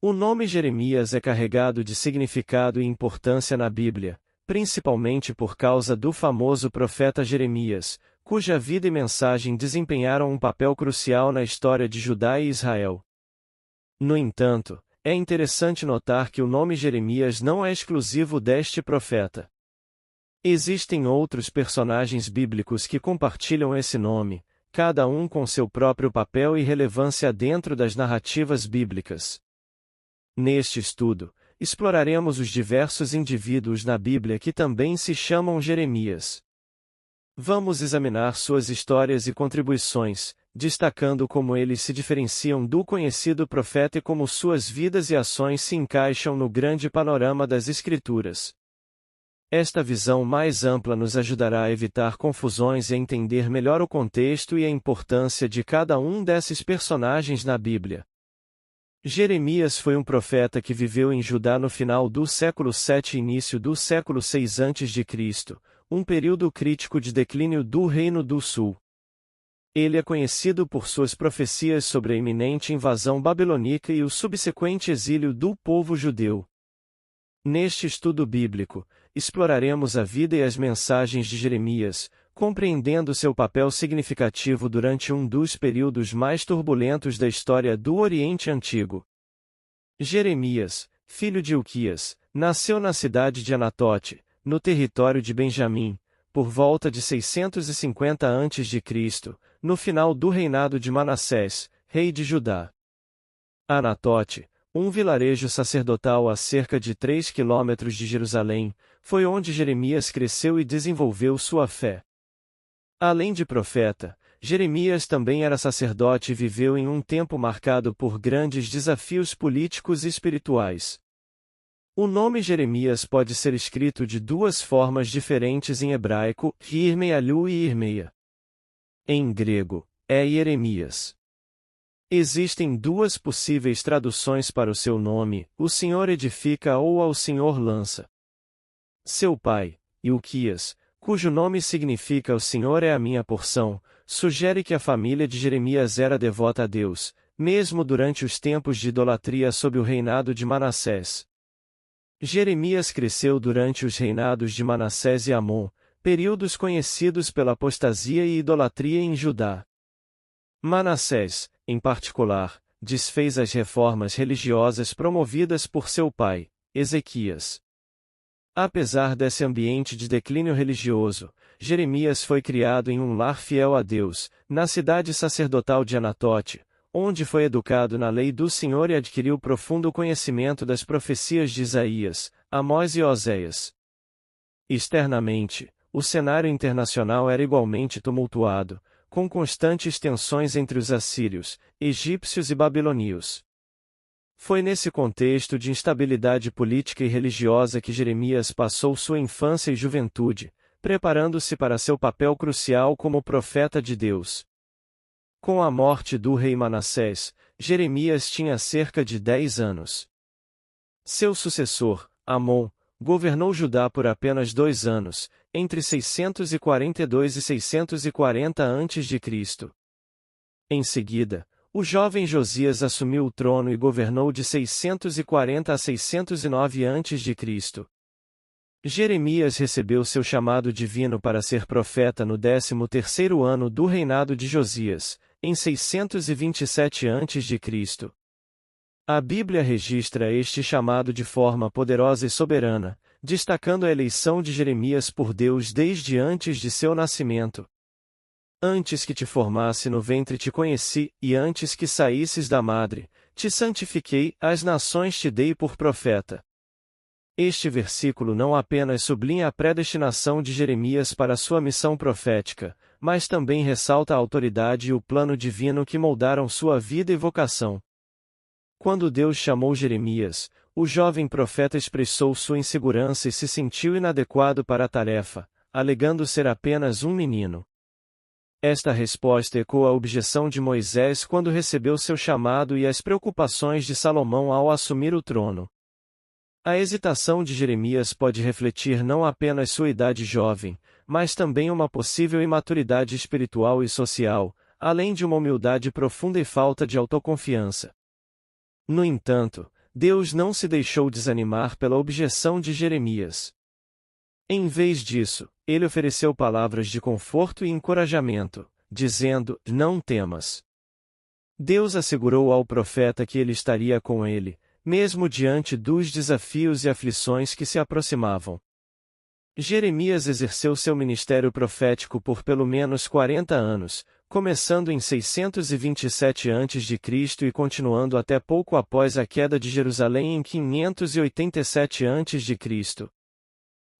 O nome Jeremias é carregado de significado e importância na Bíblia, principalmente por causa do famoso profeta Jeremias, cuja vida e mensagem desempenharam um papel crucial na história de Judá e Israel. No entanto, é interessante notar que o nome Jeremias não é exclusivo deste profeta. Existem outros personagens bíblicos que compartilham esse nome, cada um com seu próprio papel e relevância dentro das narrativas bíblicas. Neste estudo, exploraremos os diversos indivíduos na Bíblia que também se chamam Jeremias. Vamos examinar suas histórias e contribuições, destacando como eles se diferenciam do conhecido profeta e como suas vidas e ações se encaixam no grande panorama das Escrituras. Esta visão mais ampla nos ajudará a evitar confusões e a entender melhor o contexto e a importância de cada um desses personagens na Bíblia. Jeremias foi um profeta que viveu em Judá no final do século VII e início do século VI a.C., um período crítico de declínio do Reino do Sul. Ele é conhecido por suas profecias sobre a iminente invasão babilônica e o subsequente exílio do povo judeu. Neste estudo bíblico, exploraremos a vida e as mensagens de Jeremias, compreendendo seu papel significativo durante um dos períodos mais turbulentos da história do Oriente Antigo. Jeremias, filho de Ilquias, nasceu na cidade de Anatote, no território de Benjamim, por volta de 650 a.C., no final do reinado de Manassés, rei de Judá. Anatote, um vilarejo sacerdotal a cerca de 3 quilômetros de Jerusalém, foi onde Jeremias cresceu e desenvolveu sua fé. Além de profeta, Jeremias também era sacerdote e viveu em um tempo marcado por grandes desafios políticos e espirituais. O nome Jeremias pode ser escrito de duas formas diferentes em hebraico, Yirmeyahu e Irmeia. Em grego, é Jeremias. Existem duas possíveis traduções para o seu nome, o Senhor edifica ou ao Senhor lança. Seu pai, Ilquias, cujo nome significa o Senhor é a minha porção, sugere que a família de Jeremias era devota a Deus, mesmo durante os tempos de idolatria sob o reinado de Manassés. Jeremias cresceu durante os reinados de Manassés e Amon, períodos conhecidos pela apostasia e idolatria em Judá. Manassés, em particular, desfez as reformas religiosas promovidas por seu pai, Ezequias. Apesar desse ambiente de declínio religioso, Jeremias foi criado em um lar fiel a Deus, na cidade sacerdotal de Anatote, onde foi educado na lei do Senhor e adquiriu profundo conhecimento das profecias de Isaías, Amós e Oséias. Externamente, o cenário internacional era igualmente tumultuado, com constantes tensões entre os assírios, egípcios e babilônios. Foi nesse contexto de instabilidade política e religiosa que Jeremias passou sua infância e juventude, preparando-se para seu papel crucial como profeta de Deus. Com a morte do rei Manassés, Jeremias tinha cerca de 10 anos. Seu sucessor, Amon, governou Judá por apenas 2 anos, entre 642 e 640 a.C. Em seguida, o jovem Josias assumiu o trono e governou de 640 a 609 a.C. Jeremias recebeu seu chamado divino para ser profeta no 13º ano do reinado de Josias, em 627 a.C. A Bíblia registra este chamado de forma poderosa e soberana, destacando a eleição de Jeremias por Deus desde antes de seu nascimento. Antes que te formasse no ventre te conheci, e antes que saísses da madre, te santifiquei, às nações te dei por profeta. Este versículo não apenas sublinha a predestinação de Jeremias para sua missão profética, mas também ressalta a autoridade e o plano divino que moldaram sua vida e vocação. Quando Deus chamou Jeremias, o jovem profeta expressou sua insegurança e se sentiu inadequado para a tarefa, alegando ser apenas um menino. Esta resposta ecoa a objeção de Moisés quando recebeu seu chamado e as preocupações de Salomão ao assumir o trono. A hesitação de Jeremias pode refletir não apenas sua idade jovem, mas também uma possível imaturidade espiritual e social, além de uma humildade profunda e falta de autoconfiança. No entanto, Deus não se deixou desanimar pela objeção de Jeremias. Em vez disso, ele ofereceu palavras de conforto e encorajamento, dizendo: não temas. Deus assegurou ao profeta que ele estaria com ele, mesmo diante dos desafios e aflições que se aproximavam. Jeremias exerceu seu ministério profético por pelo menos 40 anos, começando em 627 a.C. e continuando até pouco após a queda de Jerusalém em 587 a.C.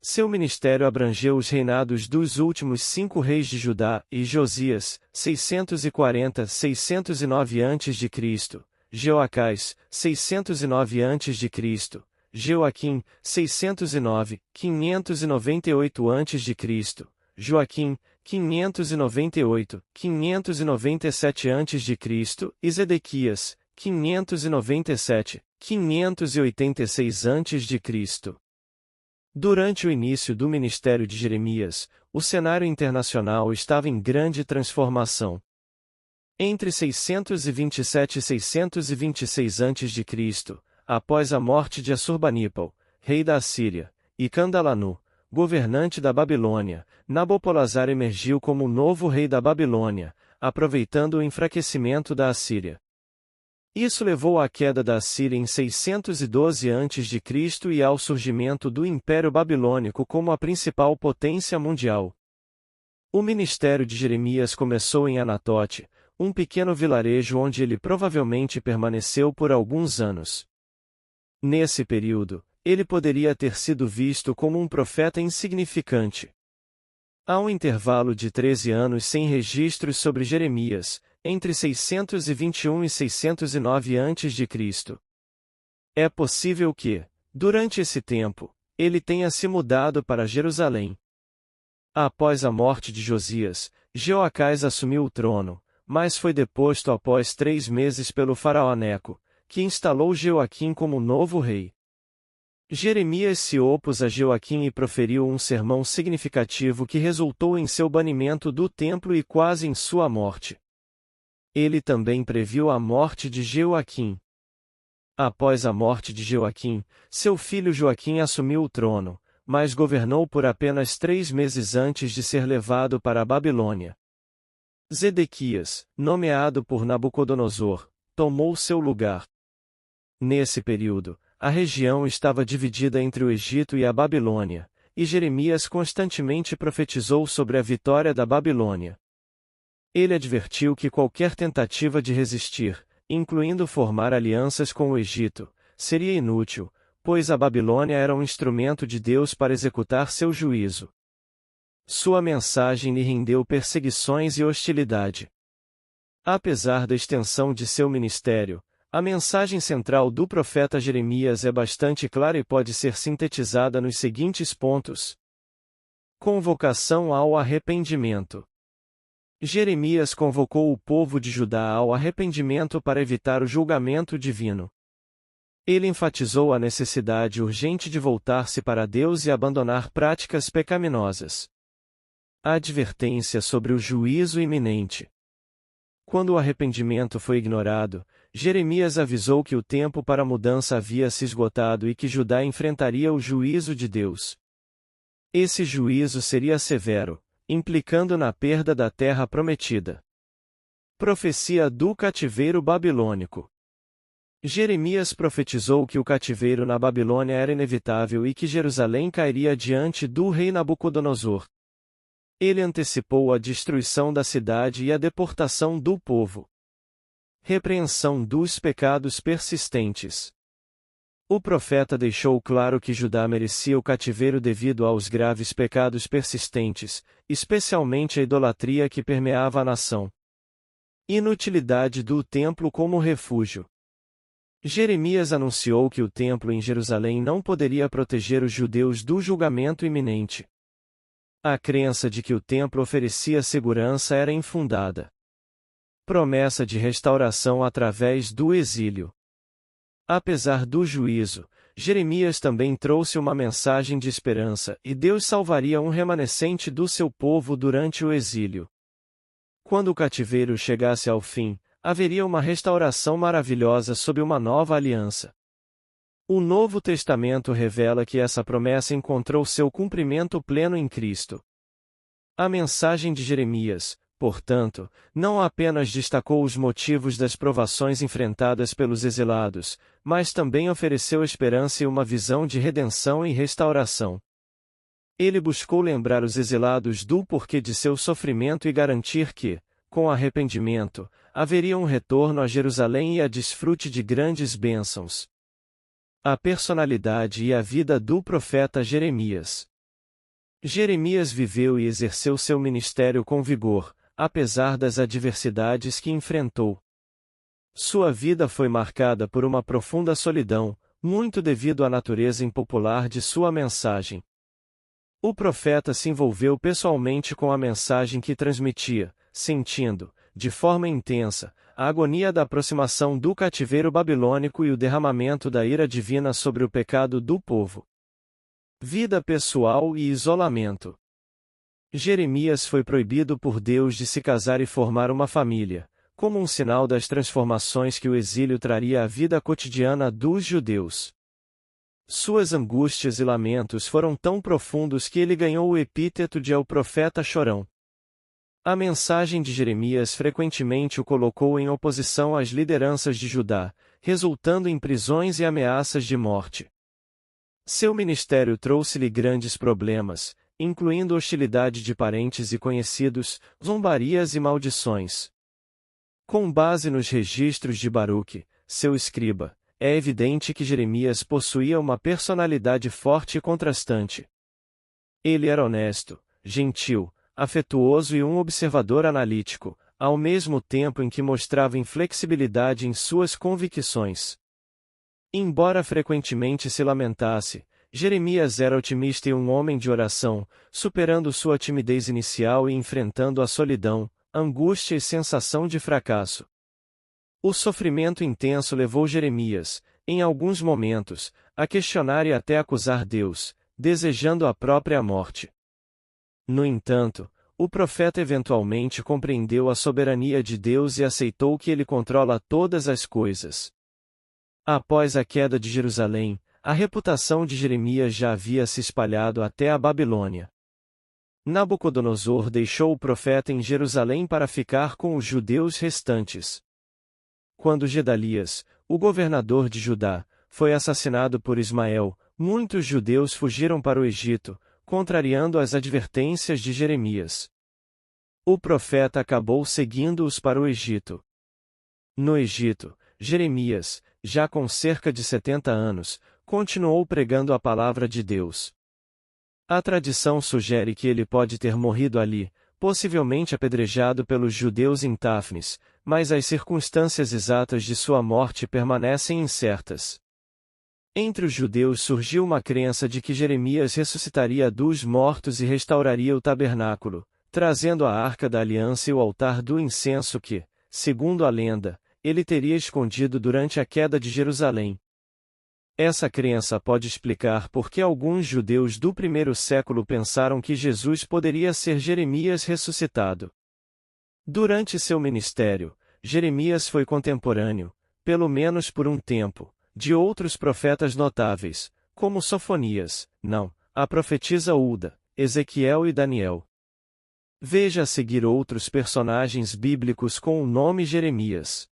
Seu ministério abrangeu os reinados dos últimos 5 reis de Judá e Josias, 640-609 a.C., Jeoacás, 609 a.C., Joaquim, 609, 598 a.C., Joaquim, 598, 597 a.C. e Zedequias, 597, 586 a.C. Durante o início do ministério de Jeremias, o cenário internacional estava em grande transformação. Entre 627 e 626 a.C., após a morte de Assurbanipal, rei da Assíria, e Candalanu, governante da Babilônia, Nabopolassar emergiu como o novo rei da Babilônia, aproveitando o enfraquecimento da Assíria. Isso levou à queda da Assíria em 612 a.C. e ao surgimento do Império Babilônico como a principal potência mundial. O ministério de Jeremias começou em Anatote, um pequeno vilarejo onde ele provavelmente permaneceu por alguns anos. Nesse período, ele poderia ter sido visto como um profeta insignificante. Há um intervalo de 13 anos sem registros sobre Jeremias, entre 621 e 609 a.C. É possível que, durante esse tempo, ele tenha se mudado para Jerusalém. Após a morte de Josias, Jeoacás assumiu o trono, mas foi deposto após 3 meses pelo faraó Neco, que instalou Joaquim como novo rei. Jeremias se opôs a Joaquim e proferiu um sermão significativo que resultou em seu banimento do templo e quase em sua morte. Ele também previu a morte de Joaquim. Após a morte de Joaquim, seu filho Joaquim assumiu o trono, mas governou por apenas 3 meses antes de ser levado para a Babilônia. Zedequias, nomeado por Nabucodonosor, tomou seu lugar. Nesse período, a região estava dividida entre o Egito e a Babilônia, e Jeremias constantemente profetizou sobre a vitória da Babilônia. Ele advertiu que qualquer tentativa de resistir, incluindo formar alianças com o Egito, seria inútil, pois a Babilônia era um instrumento de Deus para executar seu juízo. Sua mensagem lhe rendeu perseguições e hostilidade. Apesar da extensão de seu ministério, a mensagem central do profeta Jeremias é bastante clara e pode ser sintetizada nos seguintes pontos. Convocação ao arrependimento. Jeremias convocou o povo de Judá ao arrependimento para evitar o julgamento divino. Ele enfatizou a necessidade urgente de voltar-se para Deus e abandonar práticas pecaminosas. A advertência sobre o juízo iminente. Quando o arrependimento foi ignorado, Jeremias avisou que o tempo para a mudança havia se esgotado e que Judá enfrentaria o juízo de Deus. Esse juízo seria severo, implicando na perda da terra prometida. Profecia do cativeiro babilônico. Jeremias profetizou que o cativeiro na Babilônia era inevitável e que Jerusalém cairia diante do rei Nabucodonosor. Ele antecipou a destruição da cidade e a deportação do povo. Repreensão dos pecados persistentes. O profeta deixou claro que Judá merecia o cativeiro devido aos graves pecados persistentes, especialmente a idolatria que permeava a nação. Inutilidade do templo como refúgio. Jeremias anunciou que o templo em Jerusalém não poderia proteger os judeus do julgamento iminente. A crença de que o templo oferecia segurança era infundada. Promessa de restauração através do exílio. Apesar do juízo, Jeremias também trouxe uma mensagem de esperança e Deus salvaria um remanescente do seu povo durante o exílio. Quando o cativeiro chegasse ao fim, haveria uma restauração maravilhosa sob uma nova aliança. O Novo Testamento revela que essa promessa encontrou seu cumprimento pleno em Cristo. A mensagem de Jeremias, portanto, não apenas destacou os motivos das provações enfrentadas pelos exilados, mas também ofereceu esperança e uma visão de redenção e restauração. Ele buscou lembrar os exilados do porquê de seu sofrimento e garantir que, com arrependimento, haveria um retorno a Jerusalém e a desfrute de grandes bênçãos. A personalidade e a vida do profeta Jeremias. Jeremias viveu e exerceu seu ministério com vigor, apesar das adversidades que enfrentou. Sua vida foi marcada por uma profunda solidão, muito devido à natureza impopular de sua mensagem. O profeta se envolveu pessoalmente com a mensagem que transmitia, sentindo, de forma intensa, a agonia da aproximação do cativeiro babilônico e o derramamento da ira divina sobre o pecado do povo. Vida pessoal e isolamento. Jeremias foi proibido por Deus de se casar e formar uma família, como um sinal das transformações que o exílio traria à vida cotidiana dos judeus. Suas angústias e lamentos foram tão profundos que ele ganhou o epíteto de "o profeta chorão". A mensagem de Jeremias frequentemente o colocou em oposição às lideranças de Judá, resultando em prisões e ameaças de morte. Seu ministério trouxe-lhe grandes problemas, incluindo hostilidade de parentes e conhecidos, zombarias e maldições. Com base nos registros de Baruque, seu escriba, é evidente que Jeremias possuía uma personalidade forte e contrastante. Ele era honesto, gentil, afetuoso e um observador analítico, ao mesmo tempo em que mostrava inflexibilidade em suas convicções. Embora frequentemente se lamentasse, Jeremias era otimista e um homem de oração, superando sua timidez inicial e enfrentando a solidão, angústia e sensação de fracasso. O sofrimento intenso levou Jeremias, em alguns momentos, a questionar e até acusar Deus, desejando a própria morte. No entanto, o profeta eventualmente compreendeu a soberania de Deus e aceitou que ele controla todas as coisas. Após a queda de Jerusalém, a reputação de Jeremias já havia se espalhado até a Babilônia. Nabucodonosor deixou o profeta em Jerusalém para ficar com os judeus restantes. Quando Gedalias, o governador de Judá, foi assassinado por Ismael, muitos judeus fugiram para o Egito, contrariando as advertências de Jeremias. O profeta acabou seguindo-os para o Egito. No Egito, Jeremias, já com cerca de 70 anos, continuou pregando a palavra de Deus. A tradição sugere que ele pode ter morrido ali, possivelmente apedrejado pelos judeus em Táfnis, mas as circunstâncias exatas de sua morte permanecem incertas. Entre os judeus surgiu uma crença de que Jeremias ressuscitaria dos mortos e restauraria o tabernáculo, trazendo a Arca da Aliança e o altar do incenso que, segundo a lenda, ele teria escondido durante a queda de Jerusalém. Essa crença pode explicar por que alguns judeus do primeiro século pensaram que Jesus poderia ser Jeremias ressuscitado. Durante seu ministério, Jeremias foi contemporâneo, pelo menos por um tempo, de outros profetas notáveis, como Sofonias, a profetisa Ulda, Ezequiel e Daniel. Veja a seguir outros personagens bíblicos com o nome Jeremias.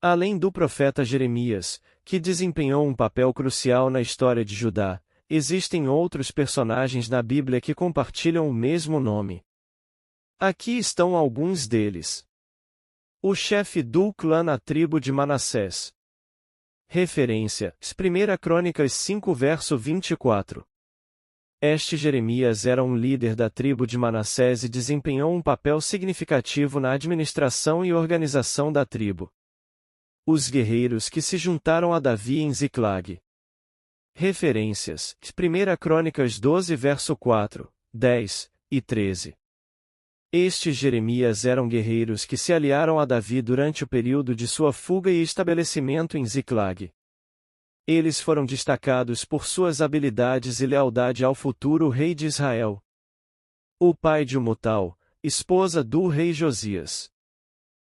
Além do profeta Jeremias, que desempenhou um papel crucial na história de Judá, existem outros personagens na Bíblia que compartilham o mesmo nome. Aqui estão alguns deles. O chefe do clã na tribo de Manassés. Referência: 1 Crônicas 5 verso 24. Este Jeremias era um líder da tribo de Manassés e desempenhou um papel significativo na administração e organização da tribo. Os guerreiros que se juntaram a Davi em Ziclag. Referências: 1 Crônicas 12 verso 4, 10 e 13. Estes Jeremias eram guerreiros que se aliaram a Davi durante o período de sua fuga e estabelecimento em Ziclag. Eles foram destacados por suas habilidades e lealdade ao futuro rei de Israel. O pai de Umutal, esposa do rei Josias.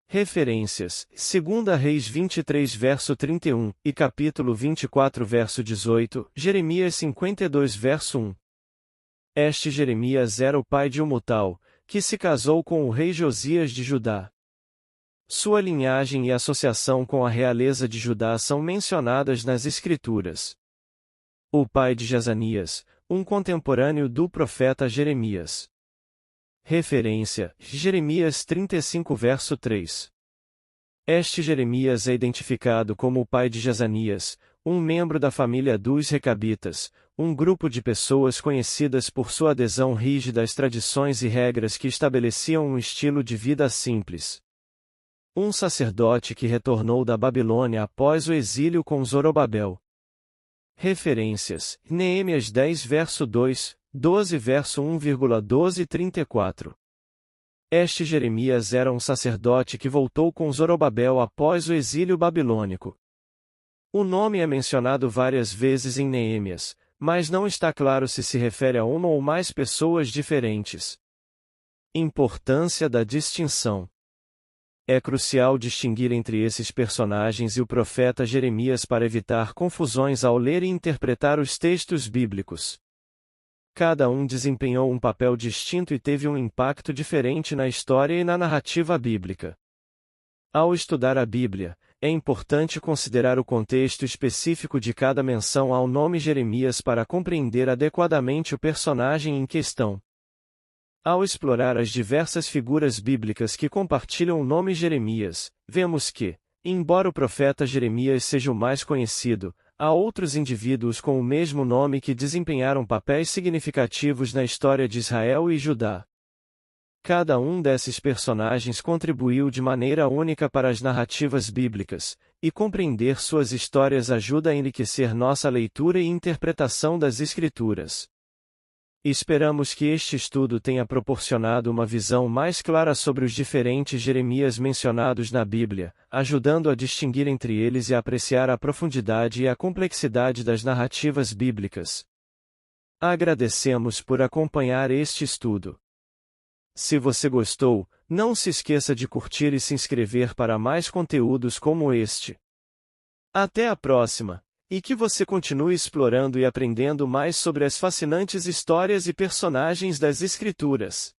Referências: 2 Reis 23 verso 31 e capítulo 24 verso 18, Jeremias 52 verso 1. Este Jeremias era o pai de Umutal, que se casou com o rei Josias de Judá. Sua linhagem e associação com a realeza de Judá são mencionadas nas Escrituras. O pai de Jazanias, um contemporâneo do profeta Jeremias. Referência: Jeremias 35 verso 3. Este Jeremias é identificado como o pai de Jazanias, um membro da família dos Recabitas, um grupo de pessoas conhecidas por sua adesão rígida às tradições e regras que estabeleciam um estilo de vida simples. Um sacerdote que retornou da Babilônia após o exílio com Zorobabel. Referências: Neemias 10 verso 2, 12 verso 1,12 e 34. Este Jeremias era um sacerdote que voltou com Zorobabel após o exílio babilônico. O nome é mencionado várias vezes em Neemias, mas não está claro se refere a uma ou mais pessoas diferentes. Importância da distinção. É crucial distinguir entre esses personagens e o profeta Jeremias para evitar confusões ao ler e interpretar os textos bíblicos. Cada um desempenhou um papel distinto e teve um impacto diferente na história e na narrativa bíblica. Ao estudar a Bíblia, é importante considerar o contexto específico de cada menção ao nome Jeremias para compreender adequadamente o personagem em questão. Ao explorar as diversas figuras bíblicas que compartilham o nome Jeremias, vemos que, embora o profeta Jeremias seja o mais conhecido, há outros indivíduos com o mesmo nome que desempenharam papéis significativos na história de Israel e Judá. Cada um desses personagens contribuiu de maneira única para as narrativas bíblicas, e compreender suas histórias ajuda a enriquecer nossa leitura e interpretação das Escrituras. Esperamos que este estudo tenha proporcionado uma visão mais clara sobre os diferentes Jeremias mencionados na Bíblia, ajudando a distinguir entre eles e a apreciar a profundidade e a complexidade das narrativas bíblicas. Agradecemos por acompanhar este estudo. Se você gostou, não se esqueça de curtir e se inscrever para mais conteúdos como este. Até a próxima! E que você continue explorando e aprendendo mais sobre as fascinantes histórias e personagens das Escrituras.